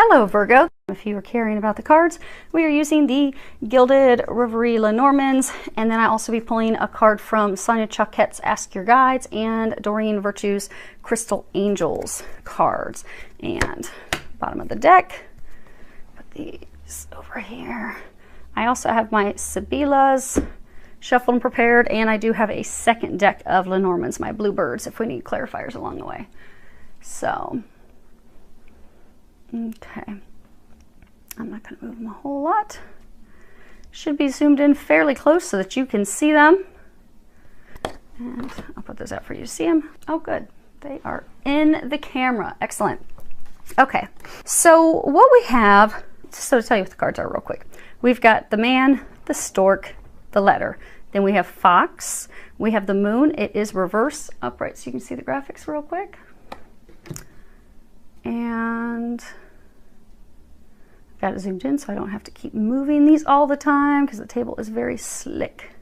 Hello Virgo. If you were caring about the cards, we are using the Gilded Reverie Lenormands, and then I also be pulling a card from Sonia Choquette's Ask Your Guides and Doreen Virtue's Crystal Angels cards. And bottom of the deck, put these over here. I also have my Sibilas shuffled and prepared, and I do have a second deck of Lenormands, my bluebirds, if we need clarifiers along the way. So, okay. I'm not going to move them a whole lot. Should be zoomed in fairly close so that you can see them. And I'll put those out for you to see them. Oh, good. They are in the camera. Excellent. Okay. So what we have, so to tell you what the cards are real quick. We've got the man, the stork, the letter. Then we have fox. We have the moon. It is reverse upright so you can see the graphics real quick. And I've got it zoomed in so I don't have to keep moving these all the time because the table is very slick.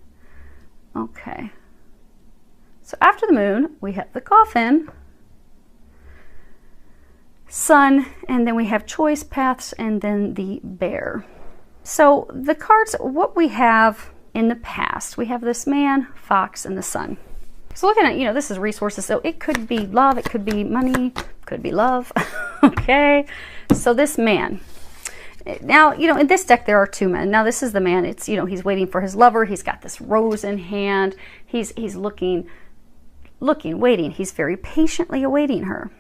Okay. So after the moon, we have the coffin, sun, and then we have choice, paths, and then the bear. So the cards, what we have in the past, we have this man, fox, and the sun. So looking at, this is resources, so it could be love, it could be money, could be love. Okay, so this man. Now, in this deck there are two men. Now this is the man, it's, he's waiting for his lover, he's got this rose in hand, he's looking, waiting, he's very patiently awaiting her.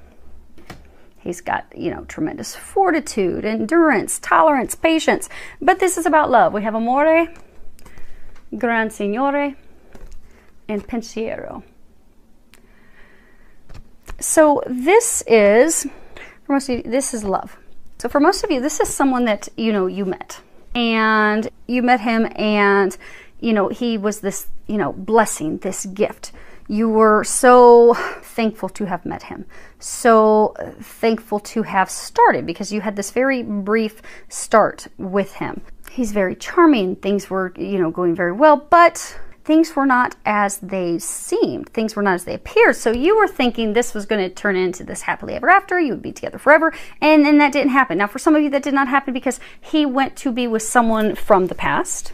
He's got, tremendous fortitude, endurance, tolerance, patience, but this is about love. We have amore, gran signore, and pensiero. So this is, for most of you, this is love. So for most of you, this is someone that, you met. And you met him and, he was this, blessing, this gift. You were so thankful to have met him. So thankful to have started because you had this very brief start with him. He's very charming. Things were, going very well, but things were not as they seemed. Things were not as they appeared. So you were thinking this was going to turn into this happily ever after. You would be together forever. And then that didn't happen. Now, for some of you, that did not happen because he went to be with someone from the past.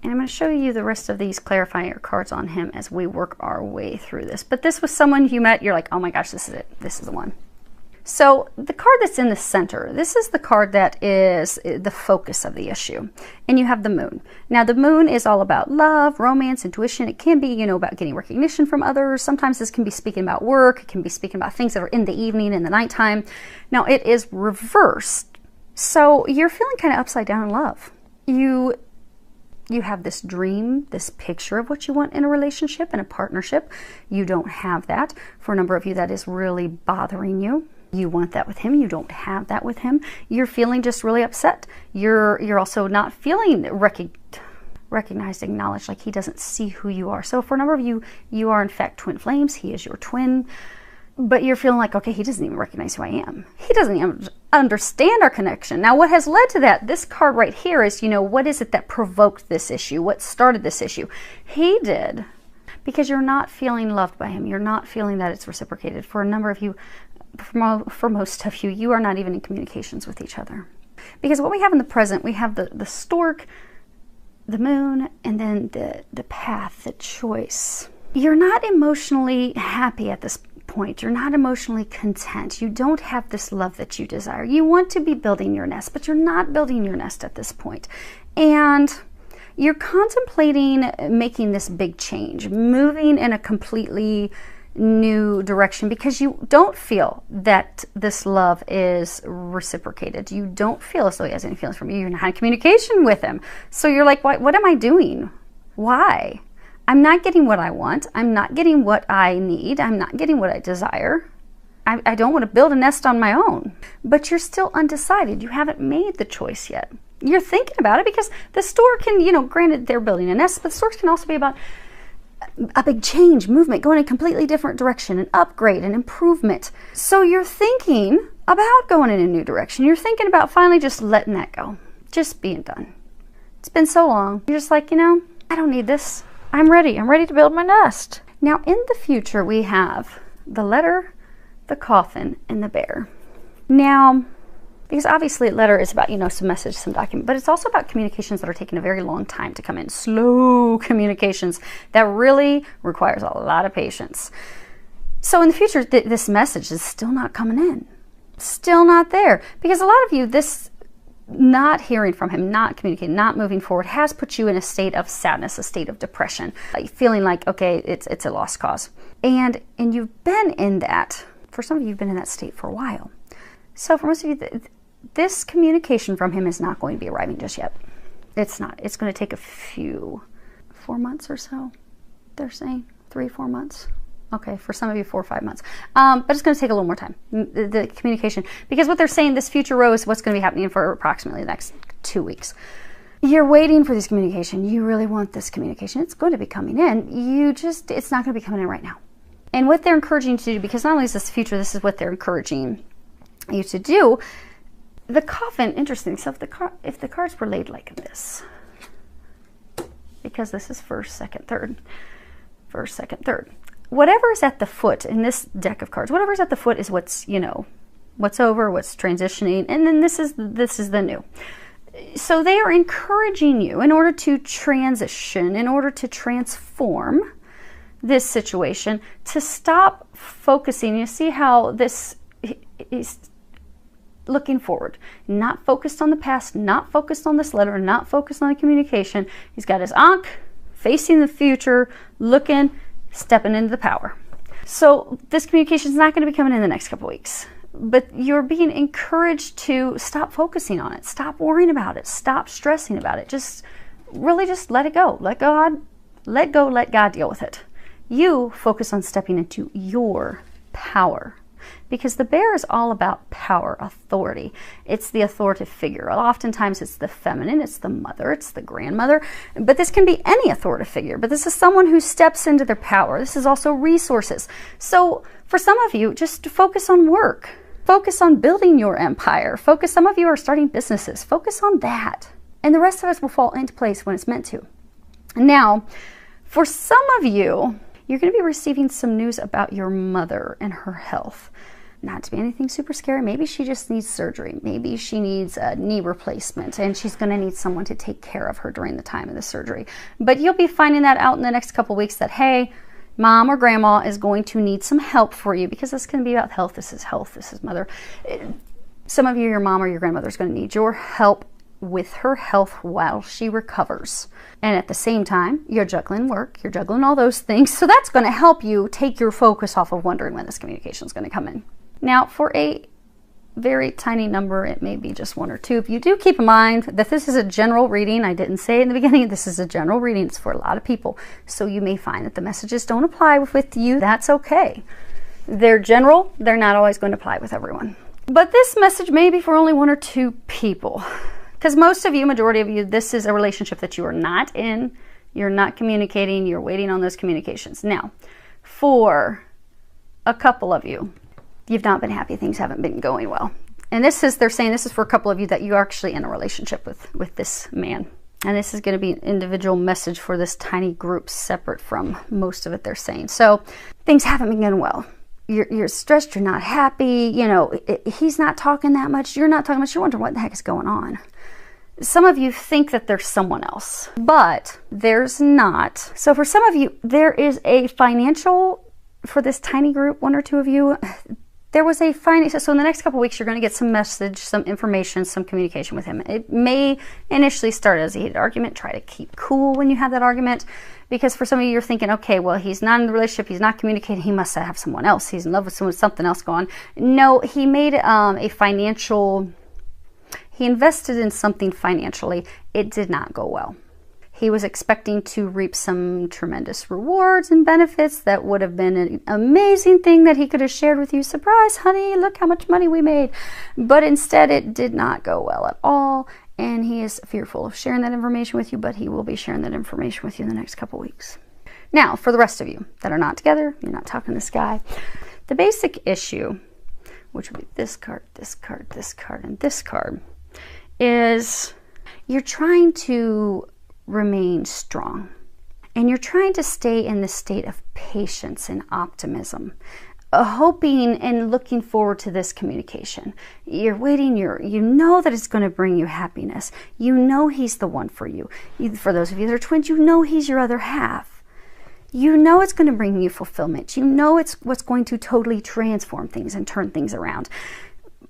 And I'm going to show you the rest of these clarifier cards on him as we work our way through this. But this was someone you met. You're like, oh my gosh, this is it. This is the one. So the card that's in the center, this is the card that is the focus of the issue. And you have the moon. Now the moon is all about love, romance, intuition. It can be, about getting recognition from others. Sometimes this can be speaking about work. It can be speaking about things that are in the evening, in the nighttime. Now it is reversed. So you're feeling kind of upside down in love. You have this dream, this picture of what you want in a relationship, in a partnership. You don't have that. For a number of you, that is really bothering you. You want that with him. You don't have that with him. You're feeling just really upset. You're also not feeling recognized, acknowledged, like he doesn't see who you are. So for a number of you, you are in fact twin flames. He is your twin. But you're feeling like, okay, he doesn't even recognize who I am. He doesn't even understand our connection. Now, what has led to that, this card right here is, what is it that provoked this issue? What started this issue? He did, because you're not feeling loved by him. You're not feeling that it's reciprocated. For a number of you, for most of you, you are not even in communications with each other. Because what we have in the present, we have the stork, the moon, and then the path, the choice. You're not emotionally happy at this point. You're not emotionally content. You don't have this love that you desire. You want to be building your nest, but you're not building your nest at this point. And you're contemplating making this big change, moving in a completely new direction because you don't feel that this love is reciprocated. You don't feel as though he has any feelings for you. You're not in communication with him. So you're like, what am I doing? Why? I'm not getting what I want. I'm not getting what I need. I'm not getting what I desire. I don't want to build a nest on my own. But you're still undecided. You haven't made the choice yet. You're thinking about it because the stork can, granted they're building a nest, but the storks can also be about a big change, movement, going in a completely different direction, an upgrade, an improvement. So you're thinking about going in a new direction. You're thinking about finally just letting that go, just being done. It's been so long. You're just like, I don't need this. I'm ready. I'm ready to build my nest. Now, in the future, we have the letter, the coffin, and the bear. Now, Because obviously a letter is about, some message, some document, but it's also about communications that are taking a very long time to come in. Slow communications that really requires a lot of patience. So in the future, this message is still not coming in. Still not there. Because a lot of you, this not hearing from him, not communicating, not moving forward has put you in a state of sadness, a state of depression, feeling like, okay, it's a lost cause. And you've been in that, for some of you, you've been in that state for a while. So for most of you, this communication from him is not going to be arriving just yet. It's not. It's going to take 4 months or so, they're saying. 3-4 months. Okay, for some of you, 4 or 5 months. But it's going to take a little more time, the communication. Because what they're saying, this future row is what's going to be happening for approximately the next 2 weeks. You're waiting for this communication. You really want this communication. It's going to be coming in. It's not going to be coming in right now. And what they're encouraging you to do, because not only is this future, this is what they're encouraging you to do. The coffin, interesting. So if the cards were laid like this, because this is first, second, third, first, second, third. Whatever is at the foot in this deck of cards, whatever is at the foot is what's, what's over, what's transitioning, and then this is the new. So they are encouraging you in order to transition, in order to transform this situation, to stop focusing. You see how this is looking forward, not focused on the past, not focused on this letter, not focused on the communication. He's got his ankh facing the future, looking, stepping into the power. So this communication is not going to be coming in the next couple weeks, but you're being encouraged to stop focusing on it, stop worrying about it, stop stressing about it. Just let it go. Let God deal with it. You focus on stepping into your power. Because the bear is all about power, authority. It's the authoritative figure. Oftentimes it's the feminine, it's the mother, it's the grandmother. But this can be any authoritative figure. But this is someone who steps into their power. This is also resources. So for some of you, just focus on work. Focus on building your empire. Some of you are starting businesses. Focus on that. And the rest of us will fall into place when it's meant to. Now, for some of you, you're going to be receiving some news about your mother and her health. Not to be anything super scary. Maybe she just needs surgery. Maybe she needs a knee replacement and she's going to need someone to take care of her during the time of the surgery. But you'll be finding that out in the next couple weeks that, hey, mom or grandma is going to need some help for you, because this can be about health. This is mother. Some of you, your mom or your grandmother is going to need your help with her health while she recovers. And at the same time, you're juggling work, you're juggling all those things. So that's going to help you take your focus off of wondering when this communication is going to come in. Now, for a very tiny number, it may be just 1 or 2. If you do keep in mind that this is a general reading, I didn't say in the beginning, this is a general reading. It's for a lot of people. So you may find that the messages don't apply with you. That's okay. They're general. They're not always going to apply with everyone. But this message may be for only 1 or 2 people. Because most of you, majority of you, this is a relationship that you are not in. You're not communicating. You're waiting on those communications. Now, for a couple of you, you've not been happy. Things haven't been going well. And they're saying this is for a couple of you that you're actually in a relationship with this man. And this is going to be an individual message for this tiny group, separate from most of it they're saying. So things haven't been going well. You're stressed. You're not happy. He's not talking that much. You're not talking much. You're wondering what the heck is going on. Some of you think that there's someone else, but there's not. So for some of you, there is a financial, for this tiny group, 1 or 2 of you, there was a financial. So in the next couple of weeks, you're going to get some message, some information, some communication with him. It may initially start as a heated argument. Try to keep cool when you have that argument, because for some of you, you're thinking, okay, well, he's not in the relationship. He's not communicating. He must have someone else. He's in love with someone, something else going on. No, he made a financial, he invested in something financially. It did not go well. He was expecting to reap some tremendous rewards and benefits that would have been an amazing thing that he could have shared with you. Surprise, honey, look how much money we made. But instead, it did not go well at all. And he is fearful of sharing that information with you, but he will be sharing that information with you in the next couple weeks. Now, for the rest of you that are not together, you're not talking to this guy, the basic issue, which would be this card, this card, this card, and this card, is you're trying to remain strong, and you're trying to stay in the state of patience and optimism. hoping and looking forward to this communication. You're waiting, you know that it's going to bring you happiness. You know he's the one for you. For those of you that are twins, you know he's your other half. You know it's going to bring you fulfillment. You know it's what's going to totally transform things and turn things around.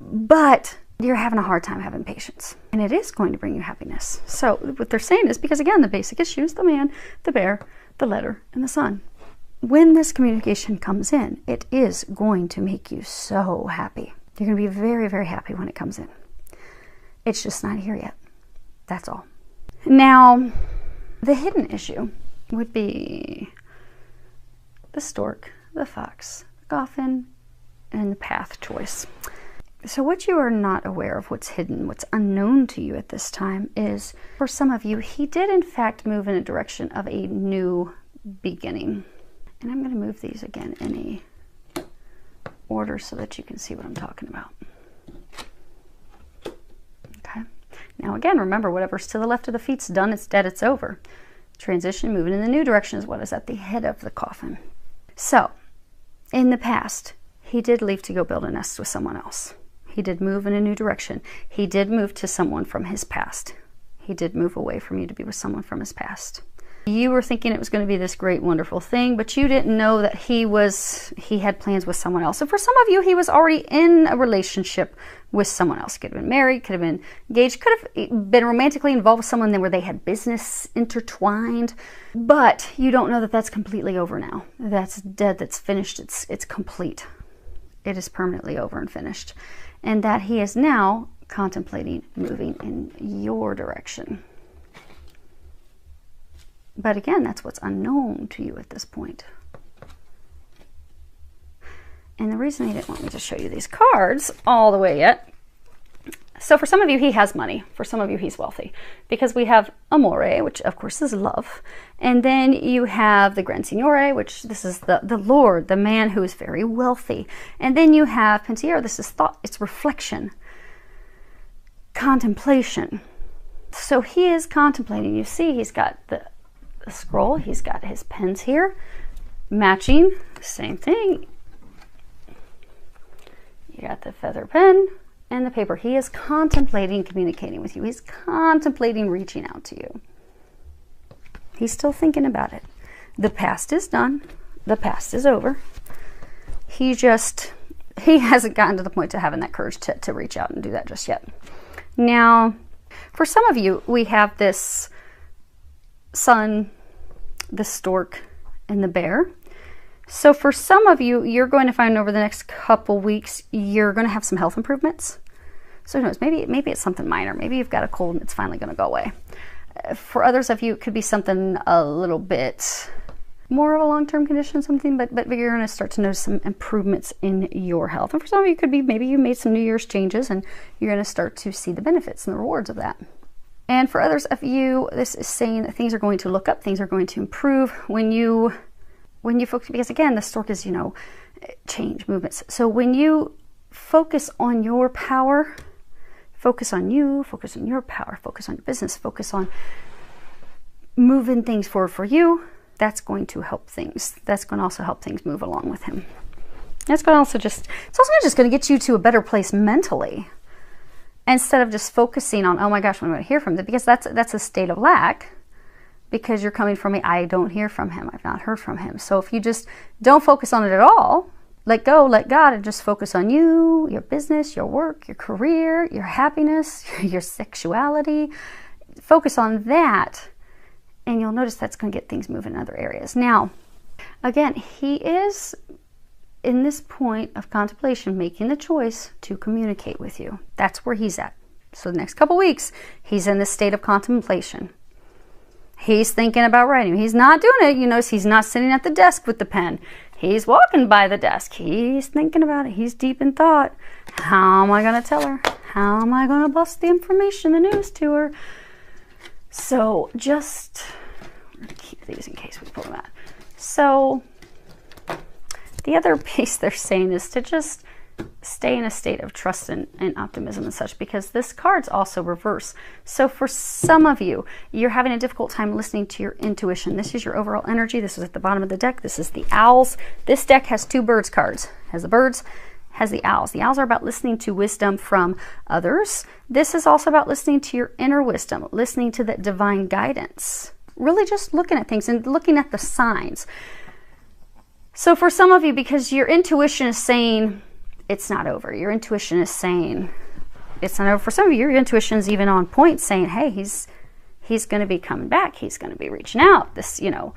But you're having a hard time having patience. And it is going to bring you happiness. So what they're saying is, because again, the basic issues, the man, the bear, the letter, and the sun. When this communication comes in, it is going to make you so happy. You're going to be very, very happy when it comes in. It's just not here yet. That's all. Now, the hidden issue would be the stork, the fox, the coffin, and the path choice. So what you are not aware of, what's hidden, what's unknown to you at this time is, for some of you, he did in fact move in a direction of a new beginning. And I'm going to move these again in a order so that you can see what I'm talking about. Okay. Now again, remember, whatever's to the left of the feet's done, it's dead, it's over. Transition, moving in the new direction is what is at the head of the coffin. So, in the past, he did leave to go build a nest with someone else. He did move in a new direction. He did move to someone from his past. He did move away from you to be with someone from his past. You were thinking it was going to be this great, wonderful thing, but you didn't know that he had plans with someone else. And for some of you, he was already in a relationship with someone else. Could have been married, could have been engaged, could have been romantically involved with someone where they had business intertwined. But you don't know that that's completely over now. That's dead, that's finished, it's complete. It is permanently over and finished. And that he is now contemplating moving in your direction. But again, that's what's unknown to you at this point. And the reason he didn't want me to show you these cards all the way yet. So for some of you, he has money. For some of you, he's wealthy. Because we have Amore, which of course is love. And then you have the Gran Signore, which this is the Lord, the man who is very wealthy. And then you have Pensiero, this is thought, it's reflection, contemplation. So he is contemplating. You see, he's got the scroll, he's got his pens here, matching, same thing. You got the feather pen and the paper. He is contemplating communicating with you. He's contemplating reaching out to you. He's still thinking about it. The past is done. The past is over. He hasn't gotten to the point to having that courage to reach out and do that just yet. Now, for some of you, we have this sun, the stork, and the bear. So for some of you, you're going to find over the next couple weeks, you're going to have some health improvements. So who knows, maybe it's something minor. Maybe you've got a cold and it's finally going to go away. For others of you, it could be something a little bit more of a long-term condition, something, but you're going to start to notice some improvements in your health. And for some of you, it could be maybe you made some New Year's changes and you're going to start to see the benefits and the rewards of that. And for others of you, this is saying that things are going to look up, things are going to improve when you focus, because again, the stork is, change, movements. So when you focus on your power, focus on you, focus on your power, focus on your business, focus on moving things forward for you, that's going to help things. That's going to also help things move along with him. That's going to also it's also just going to get you to a better place mentally. Instead of just focusing on, oh my gosh, when I'm going to hear from them, because that's a state of lack, because you're coming from me, I don't hear from him, I've not heard from him. So if you just don't focus on it at all, let go, let God, and just focus on you, your business, your work, your career, your happiness, your sexuality, focus on that, and you'll notice that's going to get things moving in other areas. Now, again, he is in this point of contemplation, making the choice to communicate with you. That's where he's at. So the next couple weeks, he's in this state of contemplation. He's thinking about writing. He's not doing it. You notice he's not sitting at the desk with the pen. He's walking by the desk. He's thinking about it. He's deep in thought. How am I going to tell her? How am I going to bust the information, the news to her? So just, we're going to keep these in case we pull them out. So the other piece they're saying is to just stay in a state of trust and optimism and such, because this card's also reverse. So for some of you, you're having a difficult time listening to your intuition. This is your overall energy. This is at the bottom of the deck. This is the owls. This deck has 2 birds cards. Has the birds, has the owls. The owls are about listening to wisdom from others. This is also about listening to your inner wisdom, listening to that divine guidance. Really just looking at things and looking at the signs. So for some of you, because your intuition is saying it's not over. Your intuition is saying it's not over. For some of you, your intuition is even on point, saying, hey, he's going to be coming back. He's going to be reaching out. This, you know,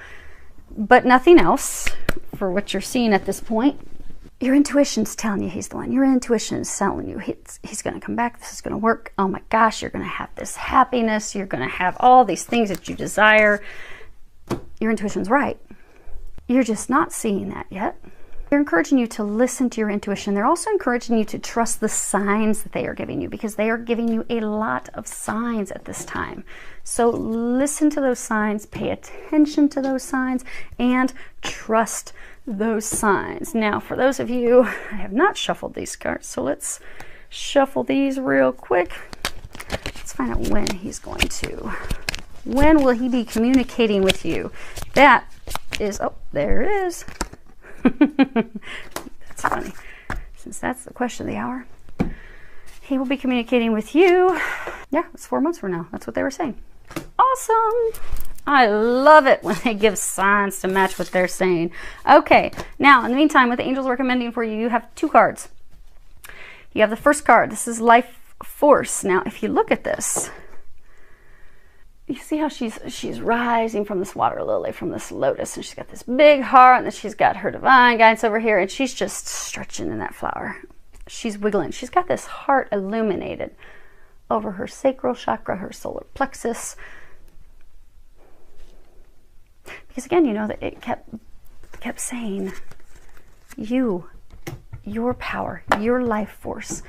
but nothing else for what you're seeing at this point. Your intuition's telling you he's the one. Your intuition is telling you he's going to come back. This is going to work. Oh my gosh, you're going to have this happiness. You're going to have all these things that you desire. Your intuition's right. You're just not seeing that yet. They're encouraging you to listen to your intuition. They're also encouraging you to trust the signs that they are giving you, because they are giving you a lot of signs at this time. So listen to those signs, pay attention to those signs, and trust those signs. Now, for those of you, I have not shuffled these cards, so let's shuffle these real quick. Let's find out when he's going to. When will he be communicating with you? That is, oh, there it is. That's funny, since that's the question of the hour. He will be communicating with you. Yeah, it's 4 months from now. That's what they were saying. Awesome. I love it when they give signs to match what they're saying. Okay, now in the meantime, what the angels are recommending for you, you have 2 cards. You have the first card. This is life force. Now, if you look at this, you see how she's rising from this water lily, from this lotus, and she's got this big heart, and then she's got her divine guidance over here, and she's just stretching in that flower. She's wiggling. She's got this heart illuminated over her sacral chakra, her solar plexus. Because again, you know that it kept saying your power, your life force.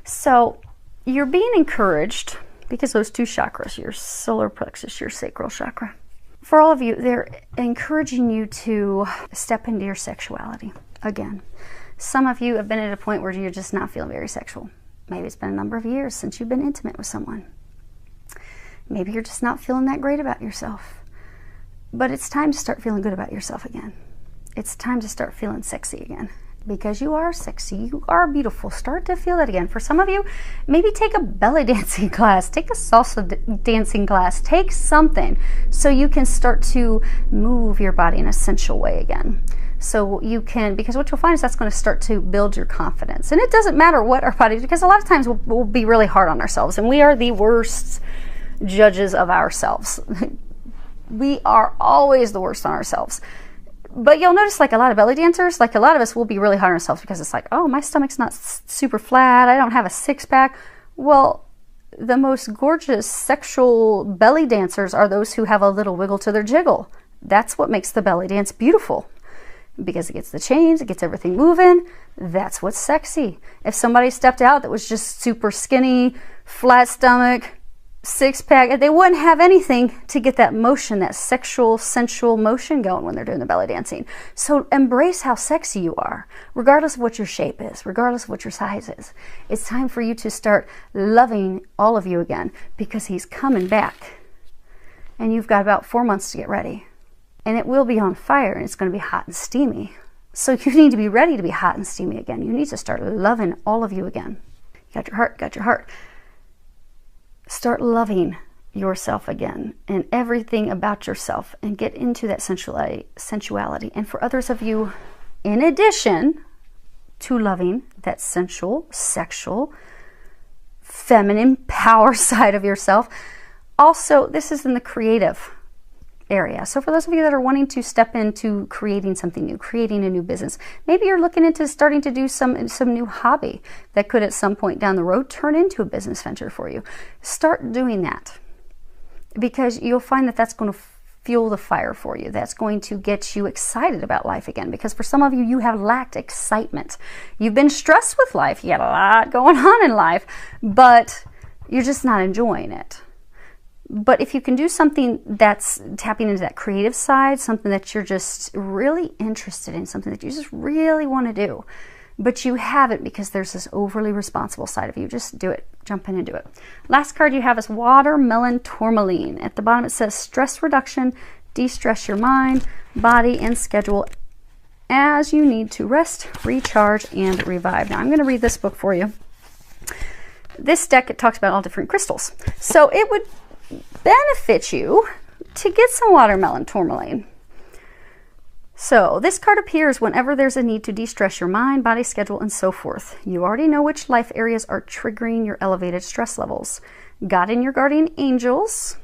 So you're being encouraged, because those 2 chakras, your solar plexus, your sacral chakra. For all of you, they're encouraging you to step into your sexuality again. Some of you have been at a point where you're just not feeling very sexual. Maybe it's been a number of years since you've been intimate with someone. Maybe you're just not feeling that great about yourself. But it's time to start feeling good about yourself again. It's time to start feeling sexy again. Because you are sexy, you are beautiful. Start to feel that again. For some of you, maybe take a belly dancing class, take a salsa dancing class, take something so you can start to move your body in a sensual way again. So you can, because what you'll find is that's going to start to build your confidence. And it doesn't matter what our body, because a lot of times we'll be really hard on ourselves, and we are the worst judges of ourselves. We are always the worst on ourselves. But you'll notice, like a lot of belly dancers, like a lot of us will be really hard on ourselves because it's like, oh, my stomach's not super flat. I don't have a 6-pack. Well, the most gorgeous sexual belly dancers are those who have a little wiggle to their jiggle. That's what makes the belly dance beautiful, because it gets the chains, it gets everything moving. That's what's sexy. If somebody stepped out that was just super skinny, flat stomach, 6-pack, they wouldn't have anything to get that motion, that sexual, sensual motion going when they're doing the belly dancing. So embrace how sexy you are, regardless of what your shape is, regardless of what your size is. It's time for you to start loving all of you again, because he's coming back. And you've got about 4 months to get ready. And it will be on fire, and it's going to be hot and steamy. So you need to be ready to be hot and steamy again. You need to start loving all of you again. You got your heart, got your heart. Start loving yourself again and everything about yourself, and get into that sensuality. And for others of you, in addition to loving that sensual, sexual, feminine power side of yourself, also this is in the creative area. So for those of you that are wanting to step into creating something new, creating a new business, maybe you're looking into starting to do some new hobby that could at some point down the road turn into a business venture for you. Start doing that, because you'll find that that's going to fuel the fire for you. That's going to get you excited about life again, because for some of you, you have lacked excitement. You've been stressed with life. You had a lot going on in life, but you're just not enjoying it. But if you can do something that's tapping into that creative side, something that you're just really interested in, something that you just really want to do, but you haven't because there's this overly responsible side of you. Just do it. Jump in and do it. Last card you have is watermelon tourmaline. At the bottom it says stress reduction, de-stress your mind, body, and schedule as you need to rest, recharge, and revive. Now I'm going to read this book for you. This deck, it talks about all different crystals. So it would benefit you to get some watermelon tourmaline. So this card appears whenever there's a need to de-stress your mind, body, schedule, and so forth. You already know which life areas are triggering your elevated stress levels. God and your guardian angels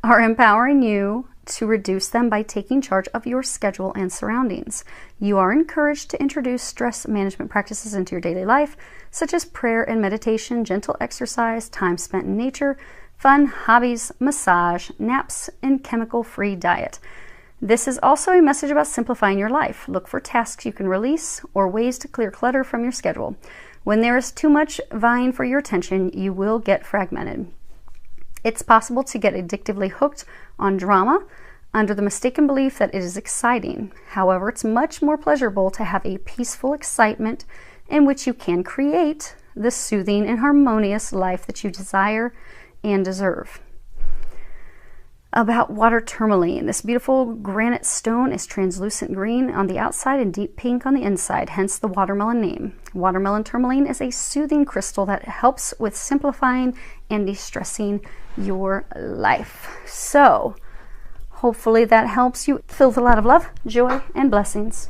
are empowering you to reduce them by taking charge of your schedule and surroundings. You are encouraged to introduce stress management practices into your daily life, such as prayer and meditation, gentle exercise, time spent in nature, fun, hobbies, massage, naps, and chemical-free diet. This is also a message about simplifying your life. Look for tasks you can release or ways to clear clutter from your schedule. When there is too much vying for your attention, you will get fragmented. It's possible to get addictively hooked on drama under the mistaken belief that it is exciting. However, it's much more pleasurable to have a peaceful excitement in which you can create the soothing and harmonious life that you desire and deserve. About water tourmaline. This beautiful granite stone is translucent green on the outside and deep pink on the inside, hence the watermelon name. Watermelon tourmaline is a soothing crystal that helps with simplifying and de-stressing your life. So, hopefully that helps you. Filled with a lot of love, joy, and blessings.